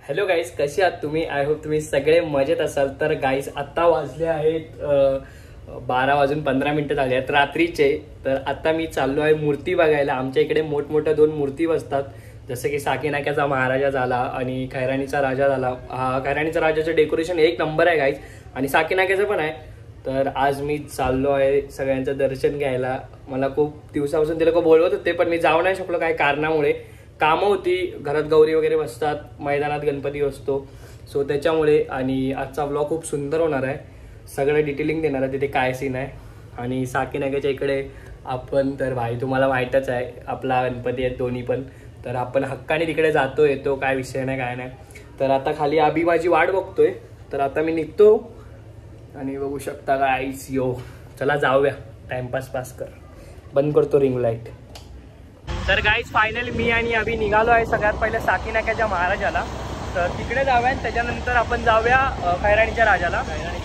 Hello guys, कसे आहात तुम्ही? आय होप तुम्ही सगळे मजेत असाल. तर गाईज आता वाजले आहेत 12:15 झाले आहेत रात्रीचे. तर आता मी चाललो आहे मूर्ती बघायला. आमच्या इकडे मोठमोठ्या 2 मूर्ती बसतात, जसं की साकीनाक्याचा महाराजा झाला आणि खैराणीचा राजा झाला. खैराणीचा राजाचं डेकोरेशन एक नंबर आहे गाईज, आणि साकीनाक्याचं पण आहे. तर आज मी चाललो आहे सगळ्यांचं दर्शन घ्यायला. मला खूप दिवसापासून ते लोक बोलवत होते, पण मी जाऊ नाही शकलो काही कारणामुळे. कामं होती, घरात गौरी वगैरे बसतात, मैदानात गणपती बसतो, सो त्याच्यामुळे. आणि आजचा व्लॉग खूप सुंदर होणार आहे, सगळं डिटेलिंग देणार आहे तिथे काय सीन आहे. आणि साकीनाक्याच्या इकडे आपण तर भाई तुम्हाला माहीतच आहे, आपला गणपती आहेत दोन्ही पण. तर आपण हक्काने तिकडे जातो येतो, काय विषय नाही काय नाही. तर आता खाली आबी माझी वाट बघतोय, तर आता मी निघतो. आणि बघू शकता गाईस, यो चला जाऊया, टाइमपास कर. बंद करतो रिंग लाईट. तर गाईज फायनली मी आणि अभि निघालो आहे सगळ्यात पहिले साकीनाक्याच्या महाराजाला. तर तिकडे जाऊया आणि त्याच्यानंतर आपण जाऊया खैराणीच्या राजाला. आणि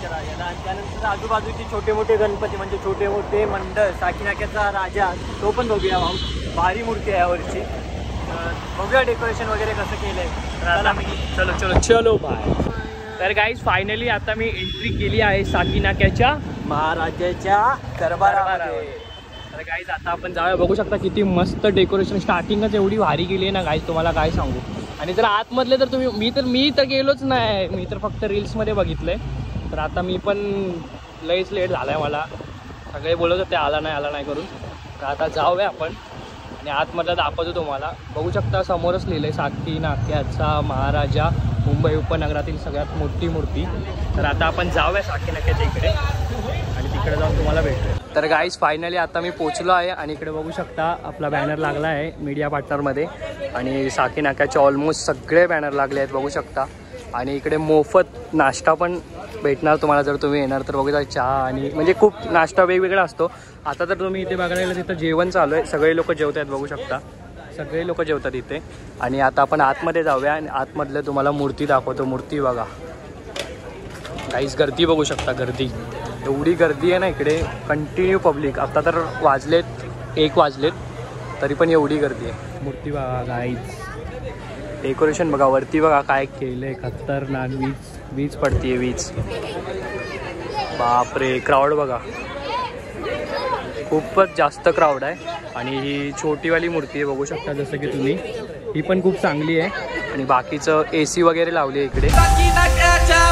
त्यानंतर आजूबाजूचे छोटे मोठे गणपती, म्हणजे छोटे मोठे मंडळ, साकीनाक्याचा राजा तो पण बघूया. भारी मूर्ती आहे यावरची. बघूया डेकोरेशन वगैरे कसं केलंय. चलो बाय. तर गाईज फायनली आता मी एंट्री केली आहे साकीनाक्याच्या महाराजाच्या दरबारामध्ये. तर गाईज आता आपण जाऊया. बघू शकता किती मस्त डेकोरेशन, स्टार्टिंगच एवढी भारी केली आहे ना गाईज, तुम्हाला काय सांगू. आणि जर आतमधले तर तुम्ही मी तर गेलोच नाही, मी तर फक्त रील्समध्ये बघितलंय. तर आता मी पण लईच लेट झालाय, मला सगळे बोलत होते आला नाही करून. तर आता जाऊया आपण आणि आतमधला दाखवतो तुम्हाला. बघू शकता समोरच लिहिलंय साकीनाक्याचा महाराजा, मुंबई उपनगरातील सगळ्यात मोठी मूर्ती. तर आता आपण जाऊया साकीनाक्याच्या इकडे आणि तिकडे जाऊन तुम्हाला भेटूया. तर गाईज फायनली आता मी पोचलो आहे आणि इकडे बघू शकता आपला बॅनर लागला आहे मीडिया पार्टनरमध्ये. आणि साकीनाक्याचे ऑलमोस्ट सगळे बॅनर लागले आहेत बघू शकता. आणि इकडे मोफत नाश्ता पण भेटणार तुम्हाला जर तुम्ही येणार तर. बघू शकता चहा आणि म्हणजे खूप नाश्ता वेगवेगळा असतो. आता तर तुम्ही इथे बघायला गेलं तिथं जेवण चालू आहे, सगळे लोक जेवत आहेत बघू शकता, सगळे लोक जेवतात इथे. आणि आता आपण आतमध्ये जाऊया आणि आतमधलं तुम्हाला मूर्ती दाखवतो. मूर्ती बघा गाईज, गर्दी बघू शकता, गर्दी एवढी गर्दी आहे ना इकडे, कंटिन्यू पब्लिक. आता तर 1 वाजलेत तरी पण एवढी गर्दी आहे. मूर्ती बघा गाईज, डेकोरेशन बघा, वरती बघा काय केलंय खतरनाक. वीज पडतीये, वीज. बापरे, क्राऊड बघा, खूपच जास्त क्राऊड आहे. आणि ही छोटीवाली मूर्ती आहे बघू शकता जसं की तुम्ही, ही पण खूप चांगली आहे. आणि बाकीचं AC वगैरे लावली आहे इकडे. साकीनाक्याचा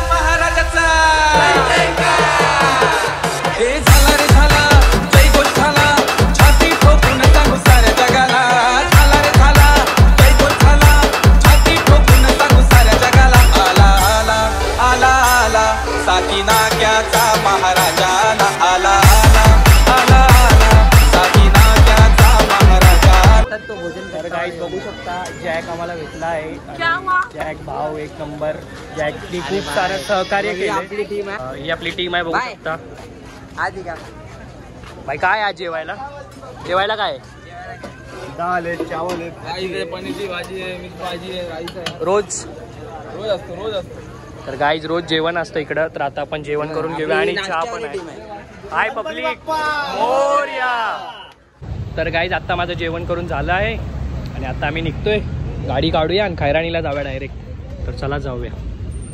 महाराजा आला. तर गाईज बघू शकता जॅक आम्हाला भेटला आहे. जॅक भाव एक नंबर. जॅकनी खूप सारं सहकार्य केलं. ही आपली टीम आहे बघू शकता. भाई काय आज जेवायला काय? दाल आहे, चावल आहे, पनीरची भाजी आहे, मिक्स भाजी आहे, राईस आहे. रोज असतो. तर गाईज रोज जेवण असतं इकडं. तर आता आपण जेवण करून घेऊया आणि चहा पण आहे. हाय पब्लिक, मोरया. तर गाईज आता माझं जेवण करून झालं आहे आणि आता आम्ही निघतोय, गाडी काढूया आणि खैराणीला जाऊया डायरेक्ट. तर चला जाऊया.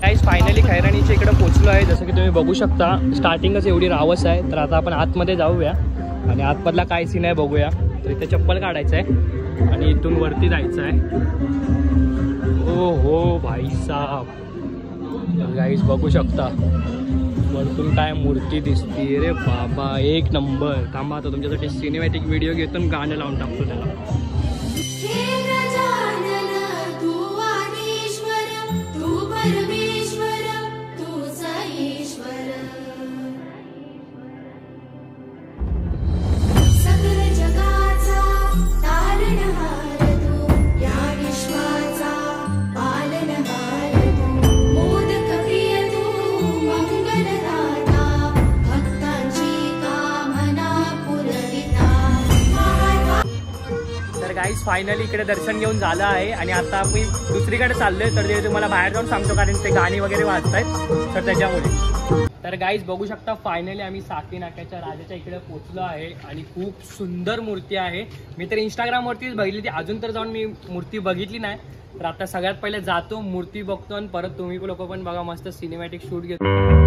गाईज फायनली खैराणीच्या इकडे पोचलो आहे, जसं की तुम्ही बघू शकता. स्टार्टिंगच एवढी रावस आहे. तर आता आपण आतमध्ये जाऊया आणि आतमधला काय सीन आहे बघूया. तर इथे चप्पल काढायचं आहे आणि इथून वरती जायचं आहे. हो भाई साहब, गाईज बघू शकता वरतून काय मूर्ती दिसते रे बाबा, एक नंबर. थांबा आता तुमच्यासाठी सिनेमॅटिक व्हिडिओ घेतो, गाणं लावून टाकतो त्याला. गाईज फायनली इकडे दर्शन घेऊन झालं आहे आणि आता आपण दुसरीकडे चाललोय. तर ते तुम्हाला बाहेर जाऊन सांगतो, कारण ते गाणी वगैरे वाजत आहेत तर त्याच्यामुळे. तर गाईज बघू शकता फायनली आम्ही साकीनाक्याच्या राजाच्या इकडे पोहोचलो आहे आणि खूप सुंदर मूर्ती आहे. मी तर इंस्टाग्रामवरतीच बघितली ती, अजून तर जाऊन मी मूर्ती बघितली नाही. तर आता सगळ्यात पहिले जातो, मूर्ती बघतो आणि परत तुम्ही लोक पण बघा, मस्त सिनेमॅटिक शूट घेतो.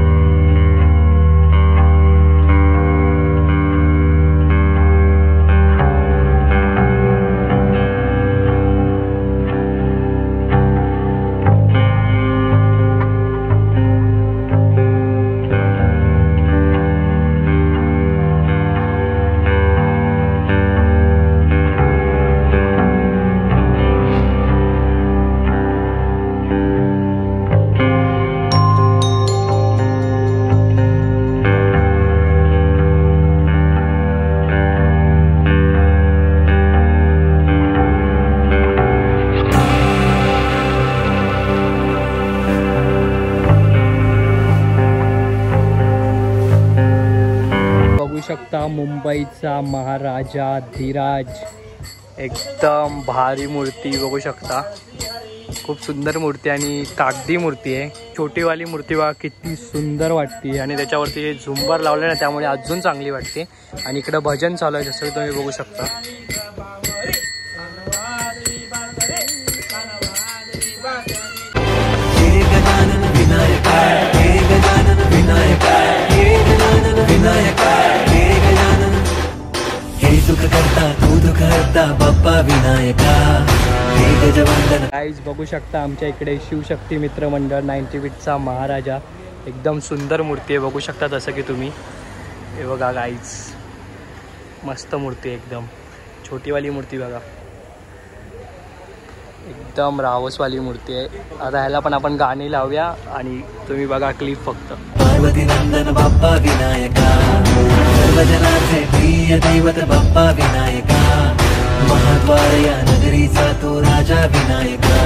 शकता मुंबईचा महाराजा धीराज, एकदम भारी मूर्ती बघू शकता. खूप सुंदर मूर्ती आणि कागदी मूर्ती आहे. छोटीवाली मूर्ती बघा किती सुंदर वाटते आणि त्याच्यावरती झुंबर लावले ना त्यामुळे अजून चांगली वाटते. आणि इकडं भजन चालू आहे जसं तुम्ही बघू शकता. गाईज बघू शकता आमच्या इकडे शिवशक्ती मित्र मंडळ 90 फीटचा महाराजा, एकदम सुंदर मूर्ती आहे बघू शकता. जसं की तुम्ही हे बघा गाईज, मस्त मूर्ती आहे एकदम. छोटीवाली मूर्ती बघा, एकदम रावसवाली मूर्ती आहे. आता ह्याला पण आपण गाणी लावूया आणि तुम्ही बघा क्लिप फक्त. पार्वती नंदन बाप्पा विनायका, सर्वजनाचे प्रिय दैवत बाप्पा विनायका, महाद्वार या नगरीचा तो राजा विनायका,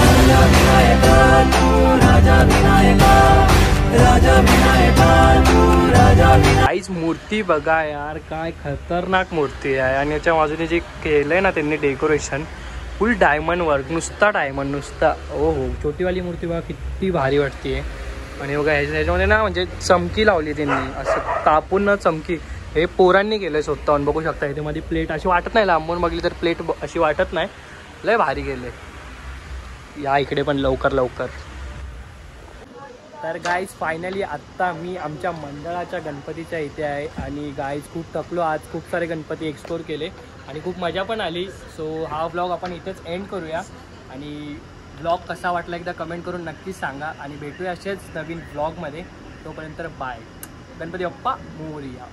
राजा विनायका तू राजा विनायका, राजा विनायका तू राजा विनायका. काहीच मूर्ती बघा यार, काय खतरनाक मूर्ती आहे. आणि याच्या बाजूने जे केलंय ना त्यांनी डेकोरेशन, फुल डायमंड वर्क, नुसता डायमंड नुसता. ओ हो, छोटीवाली मूर्ती बघा किती भारी वाटते. आणि बघा ह्याच्यामध्ये ना म्हणजे चमकी लावली त्यांनी, असं तापून ना चमकी. हे पोरांनी केलं स्वतःहून बघू शकता. ह्याच्यामध्ये प्लेट अशी वाटत नाही, लांबून बघली तर प्लेट अशी वाटत नाही, लय भारी केले. या इकडे पण लवकर लवकर. तर गाईज फायनली आत्ता मी आमच्या मंडळाच्या गणपतीच्या इथे आहे. आणि गाईज खूप थकलो आज, खूप सारे गणपती एक्सप्लोर केले आणि खूप मजा पण आली. सो हा व्लॉग आपण इथेच एंड करूया. आणि व्लॉग कसा वाटला एकदा कमेंट करून नक्कीच सांगा. आणि भेटूया असेच नवीन व्लॉगमध्ये. तोपर्यंत बाय. गणपती बाप्पा मोरया.